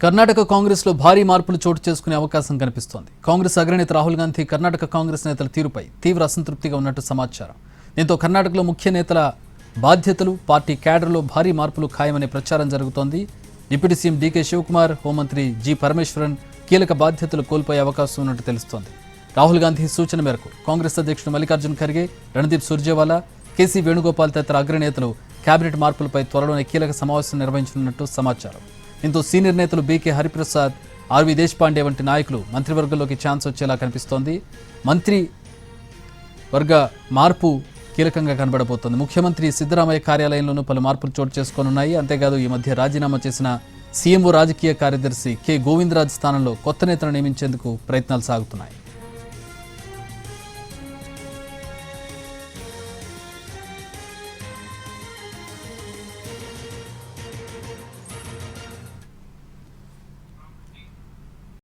కర్ణాటక కాంగ్రెస్ లో భారీ మార్పులు చోటు చేసుకునే అవకాశం కనిపిస్తోంది. కాంగ్రెస్ అగ్రనేత రాహుల్ గాంధీ కర్ణాటక కాంగ్రెస్ నేతల తీరుపై తీవ్ర అసంతృప్తిగా ఉన్నట్టు సమాచారం. దీంతో కర్ణాటకలో ముఖ్య నేతల బాధ్యతలు, పార్టీ క్యాడర్లో భారీ మార్పులు ఖాయమనే ప్రచారం జరుగుతోంది. డిప్యూటీ సీఎం డీకే శివకుమార్, హోంమంత్రి జి పరమేశ్వరన్ కీలక బాధ్యతలు కోల్పోయే అవకాశం ఉన్నట్టు తెలుస్తోంది. రాహుల్ గాంధీ సూచన మేరకు కాంగ్రెస్ అధ్యక్షుడు మల్లికార్జున్ ఖర్గే, రణదీప్ సుర్జేవాలా, కేసీ వేణుగోపాల్ తదితర అగ్రనేతలు కేబినెట్ మార్పులపై త్వరలోనే కీలక సమావేశం నిర్వహించనున్నట్టు సమాచారం. దీంతో సీనియర్ నేతలు బీకే హరిప్రసాద్, ఆర్వి దేశపాండే వంటి నాయకులు మంత్రివర్గంలోకి ఛాన్స్ వచ్చేలా కనిపిస్తోంది. మంత్రి వర్గ మార్పు కీలకంగా కనబడబోతోంది. ముఖ్యమంత్రి సిద్ధరామయ్య కార్యాలయంలోనూ పలు మార్పులు చోటు చేసుకోనున్నాయి. అంతేకాదు ఈ మధ్య రాజీనామా చేసిన సీఎంఓ రాజకీయ కార్యదర్శి కె గోవిందరాజ్ స్థానంలో కొత్త నేతను నియమించేందుకు ప్రయత్నాలు సాగుతున్నాయి.